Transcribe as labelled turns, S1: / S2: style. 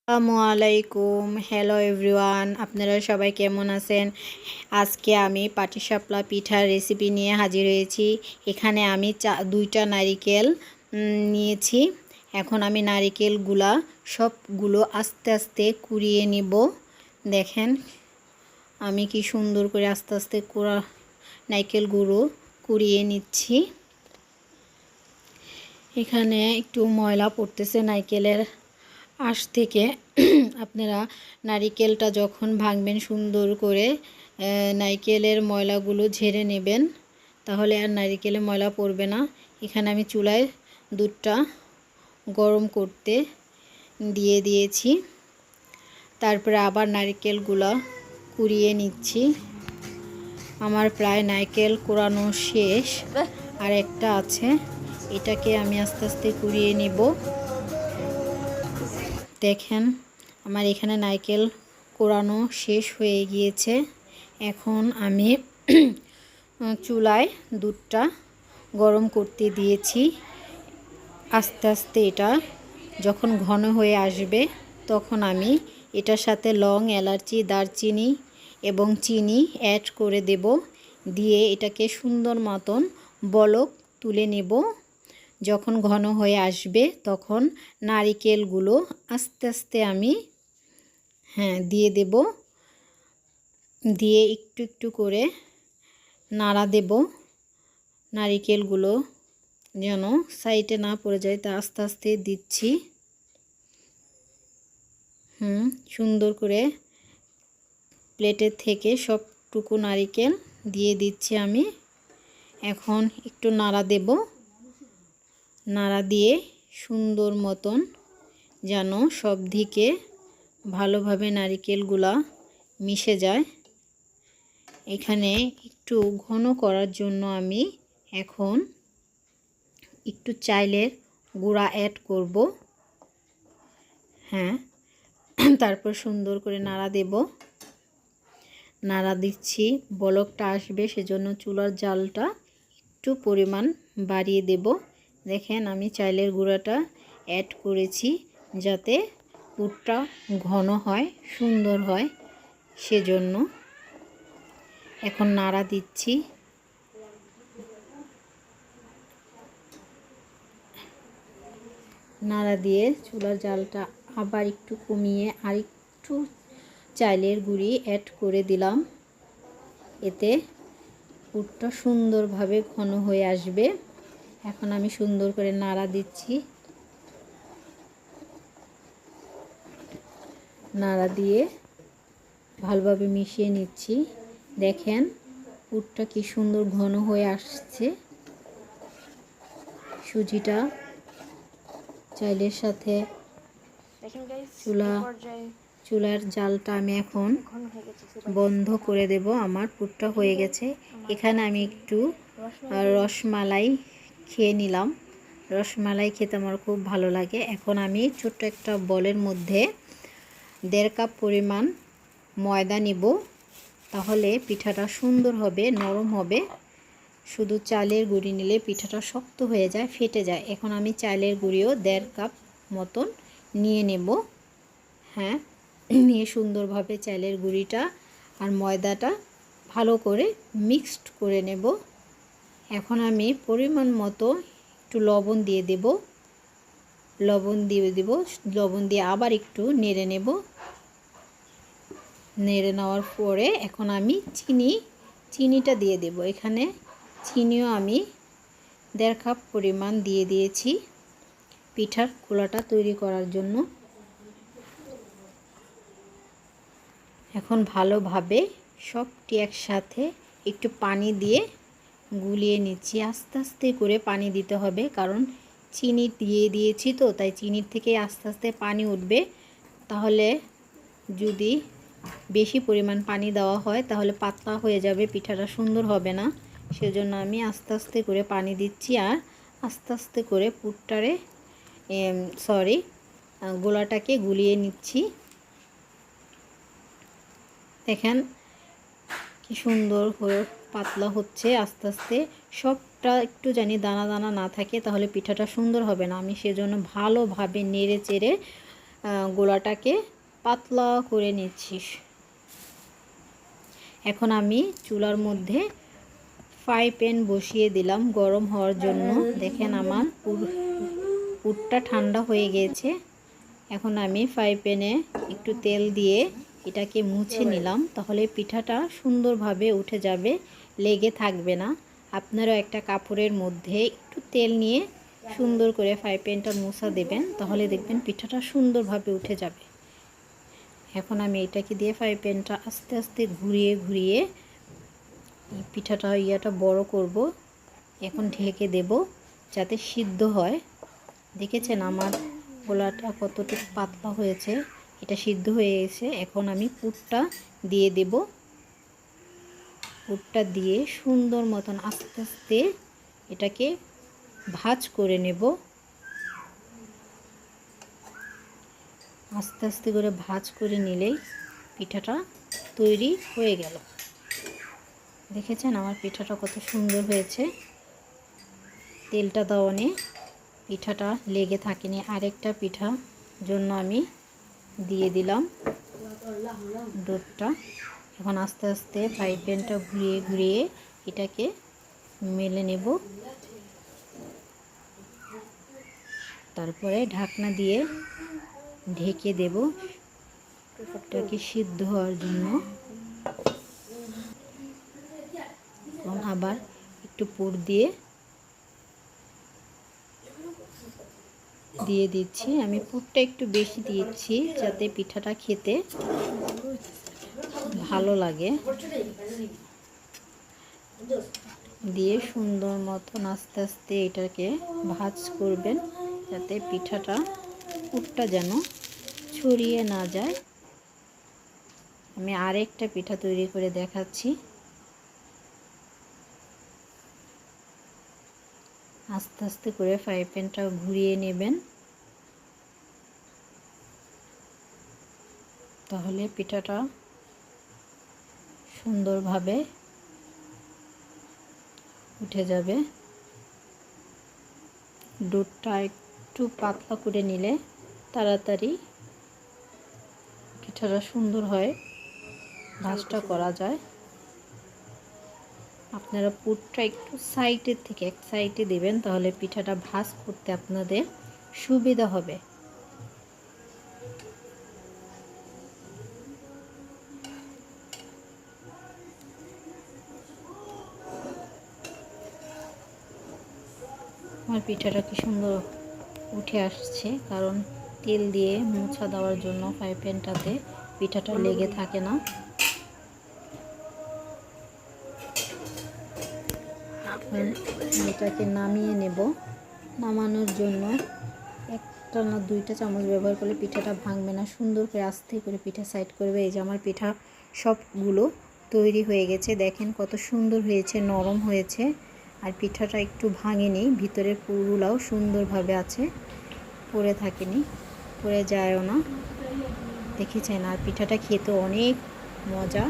S1: আসসালামু আলাইকুম। Hello everyone, আপনারা সবাই কেমন আছেন? আজকে আমি পাটিসাপলা পিঠার রেসিপি নিয়ে হাজির হয়েছি। এখানে আমি দুইটা নারিকেল নিয়েছি। এখন আমি নারিকেলগুলা সবগুলো আস্তে আস্তে কুড়িয়ে নিব। দেখেন আমি কি সুন্দর করে আস্তে আস্তে নারিকেলগুলো কুড়িয়ে নিচ্ছি। এখানে একটু ময়লা পড়তেছে নারিকেলের আঁশ থেকে। আপনারা নারিকেলটা যখন ভাঙবেন সুন্দর করে নারিকেলের ময়লাগুলো ঝেড়ে নেবেন, তাহলে আর নারিকেলে ময়লা পড়বে না। এখানে আমি চুলায় দুধটা গরম করতে দিয়ে দিয়েছি। তারপরে আবার নারিকেলগুলো কুড়িয়ে নিচ্ছি। আমার প্রায় নারকেল কোরানো শেষ, আর একটা আছে, এটাকে আমি আস্তে আস্তে কুড়িয়ে নিব। দেখেন আমার এখানে নারকেল কোরানো শেষ হয়ে গিয়েছে। এখন আমি চুলায় দুধটা গরম করতে দিয়েছি। আস্তে আস্তে এটা যখন ঘন হয়ে আসবে তখন আমি এটার সাথে লং, এলাচি, দারচিনি এবং চিনি অ্যাড করে দেব। দিয়ে এটাকে সুন্দর মতন বলক তুলে নেব। যখন ঘন হয়ে আসবে তখন নারিকেলগুলো আস্তে আস্তে আমি দিয়ে দেব। দিয়ে একটু একটু করে নাড়া দেব। নারিকেলগুলো যেন সাইডে না পড়ে যায় তা আস্তে আস্তে দিচ্ছি। সুন্দর করে প্লেটের থেকে সবটুকু নারিকেল দিয়ে দিচ্ছি আমি। এখন একটু নাড়া দেব। নাড়া দিয়ে সুন্দর মতন যেন সব দিকে ভালোভাবে নারিকেলগুলা মিশে যায়। এখানে একটু ঘন করার জন্য আমি এখন একটু চাইলের গুঁড়া অ্যাড করব। তারপর সুন্দর করে নাড়া দেব। নাড়া দিচ্ছি, বলকটা আসবে, সেজন্য চুলার জালটা একটু পরিমাণ বাড়িয়ে দেব। দেখেন আমি চাইলের গুঁড়াটা অ্যাড করেছি যাতে পুরটা ঘন হয়, সুন্দর হয়, সেজন্য। এখন নাড়া দিচ্ছি। নাড়া দিয়ে চুলার জালটা আবার একটু কমিয়ে আর একটু চাইলের গুঁড়ি অ্যাড করে দিলাম। এতে পুরটা সুন্দরভাবে ঘন হয়ে আসবে। এখন আমি সুন্দর করে নাড়া দিচ্ছি। নাড়া দিয়ে ভালোভাবে মিশিয়ে নিচ্ছি। দেখেন পুরটা কি সুন্দর ঘন হয়ে আসছে। সুজিটা চাইলের সাথে চুলার জালটা আমি এখন বন্ধ করে দেব। আমার পুরটা হয়ে গেছে। এখানে আমি একটু রসমালাই খেয়ে নিলাম। রসমালাই খেতে আমার খুব ভালো লাগে। এখন আমি ছোট্ট একটা বলের মধ্যে 1.5 কাপ পরিমাণ ময়দা নিব, তাহলে পিঠাটা সুন্দর হবে, নরম হবে। শুধু চালের গুঁড়ি নিলে পিঠাটা শক্ত হয়ে যায়, ফেটে যায়। এখন আমি চালের গুঁড়িও 1.5 কাপ মতন নিয়ে নেব। নিয়ে সুন্দরভাবে চালের গুঁড়িটা আর ময়দাটা ভালো করে মিক্সড করে নেব। এখন আমি পরিমাণ মতো একটু লবণ দিয়ে দেব। লবণ দিয়ে আবার একটু নেড়ে নেব। নেড়ে নেওয়ার পরে এখন আমি চিনিটা দিয়ে দেব। এখানে চিনিও আমি 1.5 কাপ পরিমাণ দিয়ে দিয়েছি পিঠার গোলাটা তৈরি করার জন্য। এখন ভালোভাবে সবটি একসাথে একটু পানি দিয়ে গুলিয়ে নিচ্ছি। আস্তে আস্তে করে পানি দিতে হবে, কারণ চিনি দিয়ে দিয়েছি তো, তাই চিনির থেকে আস্তে আস্তে পানি উঠবে। তাহলে যদি বেশি পরিমাণ পানি দেওয়া হয় তাহলে পাতলা হয়ে যাবে, পিঠাটা সুন্দর হবে না। সেজন্য আমি আস্তে আস্তে করে পানি দিচ্ছি আর আস্তে আস্তে করে গোলাটাকে গুলিয়ে নিচ্ছি। দেখেন কি সুন্দর হয়ে পাতলা হচ্ছে আস্তে আস্তে। সবটা একটু জানি দানা দানা না থাকে, তাহলে পিঠাটা সুন্দর হবে না। আমি সেজন্য ভালোভাবে নেড়ে চেড়ে গোলাটাকে পাতলা করে নিচ্ছি। এখন আমি চুলার মধ্যে ফ্রাই প্যান বসিয়ে দিলাম গরম হওয়ার জন্য। দেখেন আমার পুরটা ঠান্ডা হয়ে গিয়েছে। এখন আমি ফ্রাই প্যানে একটু তেল দিয়ে এটাকে মুছে নিলাম, তাহলে পিঠাটা সুন্দরভাবে উঠে যাবে, লেগে থাকবে না। আপনারাও একটা কাপড়ের মধ্যে একটু তেল নিয়ে সুন্দর করে ফ্রাই প্যানটা মুছা দেবেন, তাহলে দেখবেন পিঠাটা সুন্দরভাবে উঠে যাবে। এখন আমি এটাকে দিয়ে ফ্রাই প্যানটা আস্তে আস্তে ঘুরিয়ে ঘুরিয়ে পিঠাটা বড় করব। এখন ঢেকে দেব যাতে সিদ্ধ হয়। দেখেছেন আমার গোলাটা কতটুকু পাতলা হয়েছে, এটা সিদ্ধ হয়ে গেছে। এখন আমি পুরটা দিয়ে দেব। পুরটা দিয়ে সুন্দর মতন আস্তে আস্তে এটাকে ভাঁজ করে নেব। আস্তে আস্তে করে ভাঁজ করে নিলেই পিঠাটা তৈরি হয়ে গেল। দেখেছেন আমার পিঠাটা কত সুন্দর হয়েছে, তেলটা দেওয়ানে পিঠাটা লেগে থাকেনি। আরেকটা পিঠা জন্য আমি দিয়ে দিলাম ডোটা। এখন আস্তে আস্তে ফ্রাই প্যানটা ঘুরিয়ে ঘুরিয়ে এটাকে মেলে নেব। তারপরে ঢাকনা দিয়ে ঢেকে দেব এটাকে সিদ্ধ হওয়ার জন্য। এবং আবার একটু পুর দিয়ে দিচ্ছি। আমি পুরটা একটু বেশি দিয়েছি যাতে পিঠাটা খেতে ভালো লাগে। দিয়ে সুন্দর মতন আস্তে আস্তে এটাকে ভাঁজ করবেন যাতে পিঠাটা পুরটা যেন ছড়িয়ে না যায়। আমি আরেকটা পিঠা তৈরি করে দেখাচ্ছি। আস্তে আস্তে করে ফ্রাই প্যানটা ঘুরিয়ে নেবেন, তাহলে পিঠাটা সুন্দরভাবে উঠে যাবে। দুধটা একটু পাতলা করে নিলে তাড়াতাড়ি পিঠাটা সুন্দর হয়, ভাঁজটা করা যায়। আপনারা পুরটা একটু সাইডের থেকে এক সাইডে দেবেন, তাহলে পিঠাটা ভাঁজ করতে আপনাদের সুবিধা হবে। আমার পিঠাটা কি সুন্দর উঠে আসছে, কারণ তেল দিয়ে মোছা দেওয়ার জন্য ফ্রাই প্যানটাতে পিঠাটা লেগে থাকে না। এটাকে নামিয়ে নেব। নামানোর জন্য একটা না দুইটা চামচ ব্যবহার করলে পিঠাটা ভাঙবে না, সুন্দর করে আস্তে করে পিঠা সাইড করবে। এই যে আমার পিঠা সবগুলো তৈরি হয়ে গেছে। দেখেন কত সুন্দর হয়েছে, নরম হয়েছে, আর পিঠাটা একটু ভাঙেনি, ভিতরের পুরগুলাও সুন্দরভাবে আছে, পড়ে থাকেনি, পড়ে যায়ও না। দেখেছেন, আর পিঠাটা খেতে অনেক মজা।